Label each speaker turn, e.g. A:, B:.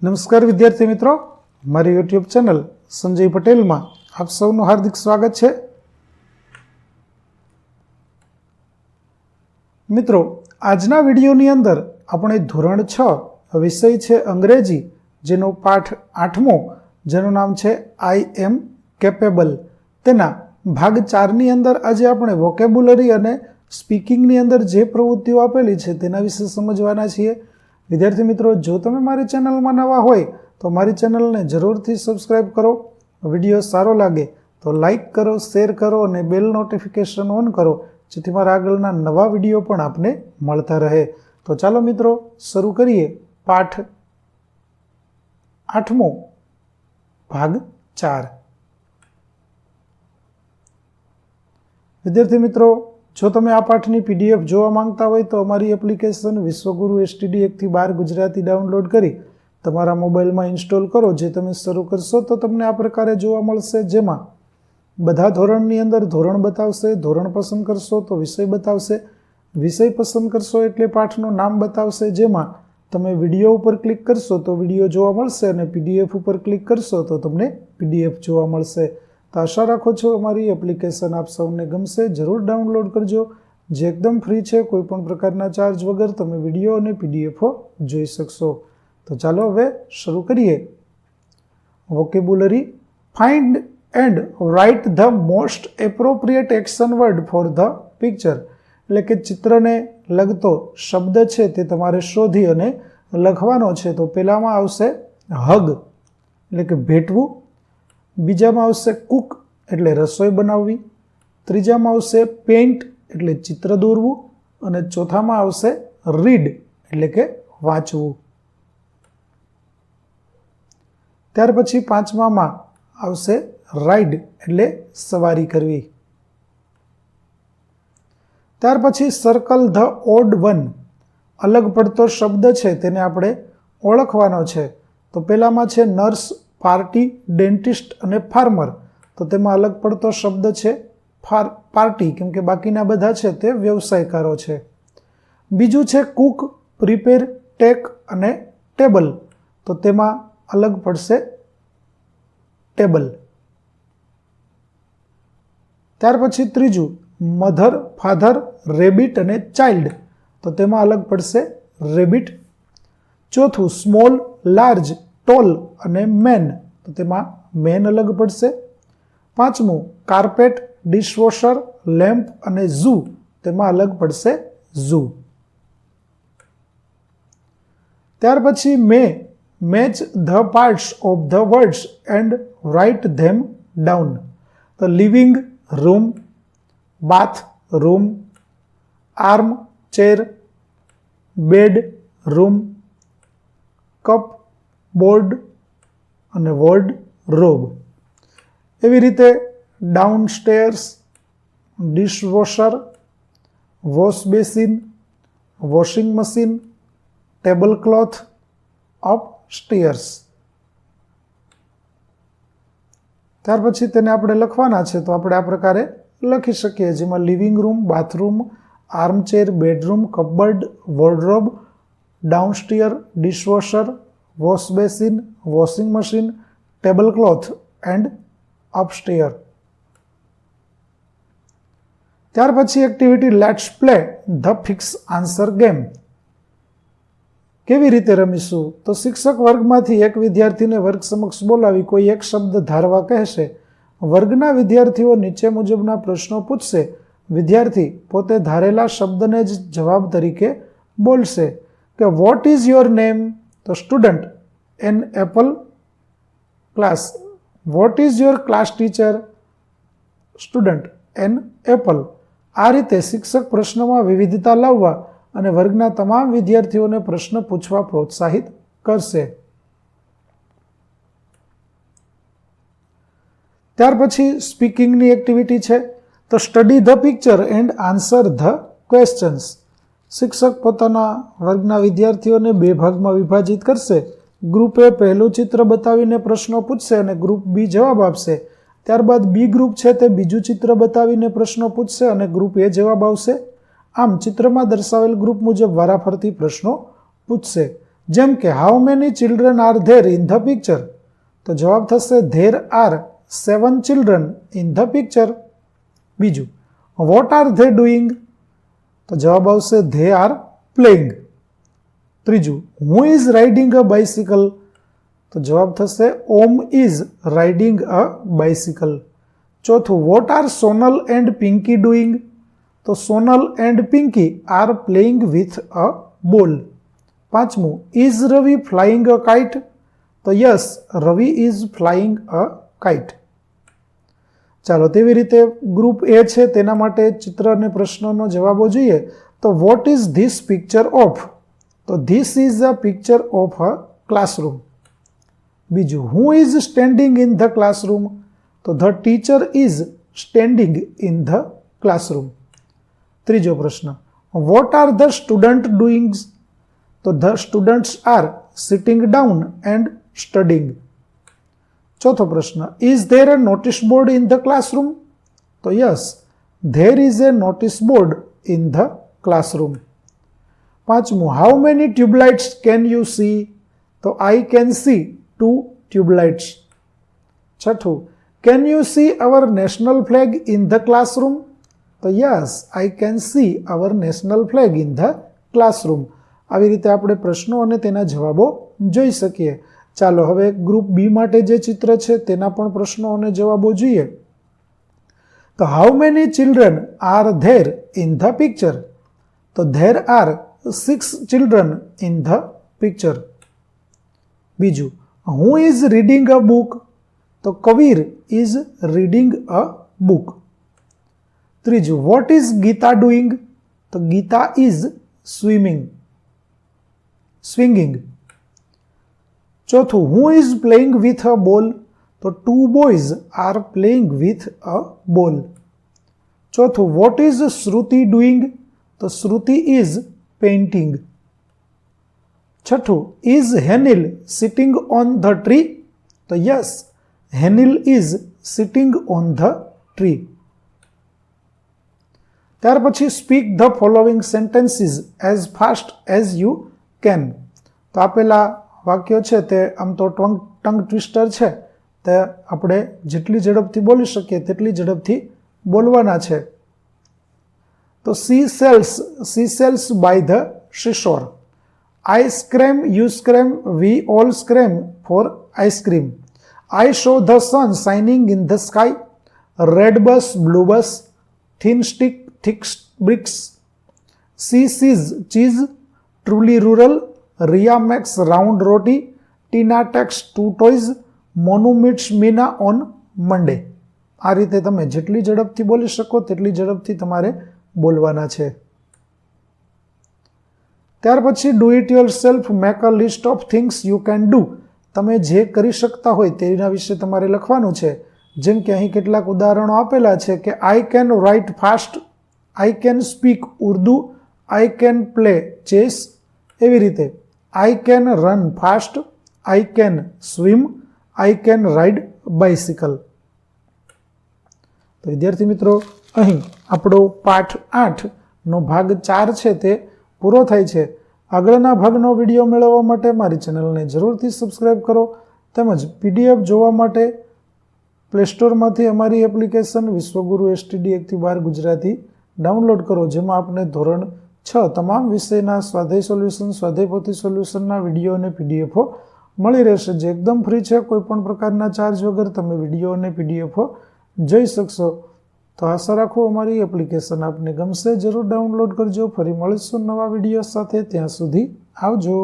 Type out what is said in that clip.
A: નમસ્કાર વિદ્યાર્થી મિત્રો, મારી યુટ્યુબ ચેનલ સંજય પટેલમાં આપ સૌનું હાર્દિક સ્વાગત છે. મિત્રો, આજના વિડીયોની અંદર આપણે ધોરણ 6 વિષય છે અંગ્રેજી, જેનો પાઠ 8મો, જેનું નામ છે આઈ એમ કેપેબલ, તેના ભાગ 4ની અંદર આજે આપણે વોકેબ્યુલરી અને સ્પીકિંગની અંદર જે પ્રવૃત્તિઓ આપેલી છે તેના વિશે સમજવાના છીએ. વિદ્યાર્થી મિત્રો, જો તમે મારી ચેનલમાં નવા હોય તો મારી ચેનલને જરૂરથી સબસ્ક્રાઈબ કરો. વિડીયો સારો લાગે તો લાઈક કરો, શેર કરો અને બેલ નોટિફિકેશન ઓન કરો, જેથી મારા આગળના નવા વિડીયો પણ આપને મળતા રહે. તો ચાલો મિત્રો, શરૂ કરીએ પાઠ 8મો, ભાગ 4. વિદ્યાર્થી મિત્રો, જો તમે આ પાઠની PDF જોવા માંગતા હોય તો અમારી એપ્લિકેશન વિશ્વગુરુ STD 1 થી 12 ગુજરાતી ડાઉનલોડ કરી તમારા મોબાઈલમાં ઇન્સ્ટોલ કરો. જે તમે શરૂ કરશો તો તમને આ પ્રકારે જોવા મળશે, જેમાં બધા ધોરણની અંદર ધોરણ બતાવશે. ધોરણ પસંદ કરશો તો વિષય બતાવશે. વિષય પસંદ કરશો એટલે પાઠનું નામ બતાવશે. જેમાં તમે વિડીયો ઉપર ક્લિક કરશો તો વિડીયો જોવા મળશે અને PDF ઉપર ક્લિક કરશો તો તમને PDF જોવા મળશે. તો આશા રાખો છો અમારી એપ્લિકેશન આપ સૌને ગમશે. જરૂર ડાઉનલોડ કરજો, જે એકદમ ફ્રી છે. કોઈ પણ પ્રકારના ચાર્જ વગર તમે વિડીયો અને PDF જોઈ શકશો. તો ચાલો હવે શરૂ કરીએ. Vocabulary. Find and write the most appropriate action word for the picture. એટલે કે ચિત્રને લગતો શબ્દ છે તે તમારે શોધી અને લખવાનો છે. તો પહેલામાં આવશે હગ, એટલે કે ભેટવું. બીજામાં આવશે કુક, એટલે રસોઈ બનાવવી. ત્રીજામાં આવશે પેઇન્ટ, એટલે ચિત્ર દોરવું. અને ચોથામાં આવશે રીડ, એટલે કે વાંચવું. ત્યાર પછી પાંચમામાં આવશે રાઇડ, એટલે સવારી કરવી. ત્યાર પછી સર્કલ ધ ઓડ વન. અલગ પડતો શબ્દ છે તેને આપણે ઓળખવાનો છે. તો પહેલામાં છે નર્સ, પાર્ટી, ડેન્ટિસ્ટ અને ફાર્મર. તો તેમાં અલગ પડતો શબ્દ છે પાર્ટી, કેમ કે બાકીના બધા છે તે વ્યવસાયકારો છે. બીજું છે કુક, પ્રિપેર, ટેક અને ટેબલ. તો તેમાં અલગ પડશે ટેબલ. ત્યાર પછી ત્રીજું મધર, ફાધર, રેબિટ અને ચાઇલ્ડ. તો તેમાં અલગ પડશે રેબિટ. ચોથું સ્મોલ, લાર્જ, ટોલ અને મેન. તો તેમાં મેન અલગ પડશે. પાંચમું કાર્પેટ, ડિશવોશર, લેમ્પ અને ઝૂ. તેમાં અલગ પડશે ઝૂ. ત્યાર પછી match the parts of the words and write them down. તો living room, bath room, arm chair, bed room, cup board અને વોર્ડ રોબ. એવી રીતે downstairs, dishwasher, wash basin, washing machine, table cloth, upstairs. ત્યાર પછી તેને આપણે લખવાના છે. તો આપણે આ પ્રકારે લખી શકીએ, જેમાં living room, bathroom, armchair, bedroom, cupboard, wardrobe, downstair, dishwasher, wash basin, washing machine, table cloth and upstair. ત્યાર પછી activity let's play the fix answer game. કેવી રીતે રમીશું? તો શિક્ષક વર્ગમાંથી એક વિદ્યાર્થીને વર્ગ સમક્ષ બોલાવી કોઈ એક શબ્દ ધારવા કહેશે. વર્ગના વિદ્યાર્થીઓ નીચે મુજબના પ્રશ્નો પૂછશે. વિદ્યાર્થી પોતે ધારેલા શબ્દને જ જવાબ તરીકે બોલશે. કે વોટ ઇઝ યોર નેમ? તો student, an apple. Class, what is your class teacher? Student, an apple. આ રીતે શિક્ષક પ્રશ્નમાં વિવિધતા લાવવા અને વર્ગના તમામ વિદ્યાર્થીઓને પ્રશ્ન પૂછવા પ્રોત્સાહિત કરશે. ત્યાર પછી સ્પીકિંગની એક્ટિવિટી છે. તો study the picture and answer the questions. શિક્ષક પોતાના વર્ગના વિદ્યાર્થીઓને બે ભાગમાં વિભાજિત કરશે. ગ્રુપ એ પહેલું ચિત્ર બતાવીને પ્રશ્નો પૂછશે અને ગ્રુપ બી જવાબ આપશે. ત્યારબાદ બી ગ્રુપ છે તે બીજું ચિત્ર બતાવીને પ્રશ્નો પૂછશે અને ગ્રુપ એ જવાબ આવશે. આમ ચિત્રમાં દર્શાવેલ ગ્રુપ મુજબ વારાફરતી પ્રશ્નો પૂછશે. જેમ કે how many children are there in the picture, તો જવાબ થશે there are 7 children in the picture. બીજું, વોટ આર ધે ડુઈંગ, તો જવાબ આવશે ધે આર પ્લેઇંગ. ત્રીજું, who is riding a bicycle, તો જવાબ થશે Om is riding a bicycle. ચોથું, what are Sonal and Pinky doing, તો Sonal and Pinky are playing with a ball. પાંચમું, is Ravi flying a kite, તો yes Ravi is flying a kite. ચાલો, તેવી રીતે ગ્રુપ એ છે તેના માટે ચિત્ર અને પ્રશ્નોનો જવાબો જોઈએ. તો what is this picture of, તો this is a picture of a classroom. બીજું, who is standing in the classroom, તો the teacher is standing in the classroom. ત્રીજો પ્રશ્ન, what are the student doing, તો the students are sitting down and studying. ચોથો પ્રશ્ન, is there a notice board in the classroom, તો yes there is a notice board in the classroom. પાંચમું, how many ટ્યુબલાઇટ્સ can you see, તો I can see 2 tubelights. છઠ્ઠું, can you see our national flag in the classroom, તો yes I can see our national flag in the classroom. આવી રીતે આપણે પ્રશ્નો અને તેના જવાબો જોઈ શકીએ. ચાલો, હવે ગ્રુપ બી માટે જે ચિત્ર છે તેના પણ પ્રશ્નો અને જવાબો જોઈએ. તો how many children are there in the picture, તો there are 6 children in the picture. બીજું, who is reading a book, તો Kabir is reading a book. ત્રીજું, વોટ ઇઝ ગીતા ડુઈંગ, તો ગીતા ઇઝ સ્વિંગિંગ. ચોથું, who is playing with a ball, તો 2 boys are playing with a ball. ચોથું, what is Shruti doing, તો Shruti is painting. છઠ્ઠું, is Henil sitting on the tree, તો yes Henil is sitting on the tree. ત્યાર પછી speak the following sentences as fast as you can. તો આપેલા વાક્યો છે તે આમ તો ટંગ ટ્વિસ્ટર છે, તે આપણે જેટલી ઝડપથી બોલી શકીએ તેટલી ઝડપથી બોલવાના છે. તો she sells by the seashore. I scream, you scream, we all scream for ice cream. I saw the sun shining in the sky. Red bus, blue bus, thin stick, thick bricks. She sees cheese, truly rural. Ria makes round roti. Tina takes 2 toys. Monu meets Meena on Monday. આ રીતે તમે જેટલી ઝડપથી બોલી શકો તેટલી ઝડપથી તમારે બોલવાના છે. ત્યાર પછી do it your self, make a list of things you can do. તમે જે કરી શકતા હોય તેના વિશે તમારે લખવાનું છે. જેમ કે અહીં કેટલાક ઉદાહરણો આપેલા છે કે I can write fast, I can speak Urdu, I can play chess. એવી રીતે I can run fast, I can swim, I can ride bicycle. તો વિદ્યાર્થી મિત્રો, અહીં આપણો પાઠ 8નો ભાગ 4 છે તે પૂરો થાય છે. આગળના ભાગનો વિડીયો મેળવવા માટે મારી ચેનલને જરૂરથી સબસ્ક્રાઈબ કરો, તેમજ PDF જોવા માટે પ્લે સ્ટોરમાંથી અમારી એપ્લિકેશન વિશ્વગુરુ STD 1-12 ગુજરાતી ડાઉનલોડ કરો, જેમાં આપને ધોરણ 6 તમામ વિષયના સ્વાધ્યાય સોલ્યુશન, સ્વાધ્યાય પોથી સોલ્યુશનના વિડીયો અને PDF મળી રહેશે, જે એકદમ ફ્રી છે. કોઈપણ પ્રકારના ચાર્જ વગર તમે વિડીયો અને PDF જોઈ શકશો. તો આશા રાખું અમારી એપ્લિકેશન આપને ગમશે. જરૂર ડાઉનલોડ કરજો. ફરી મળીશું નવા વિડીયો સાથે. ત્યાં સુધી આવજો.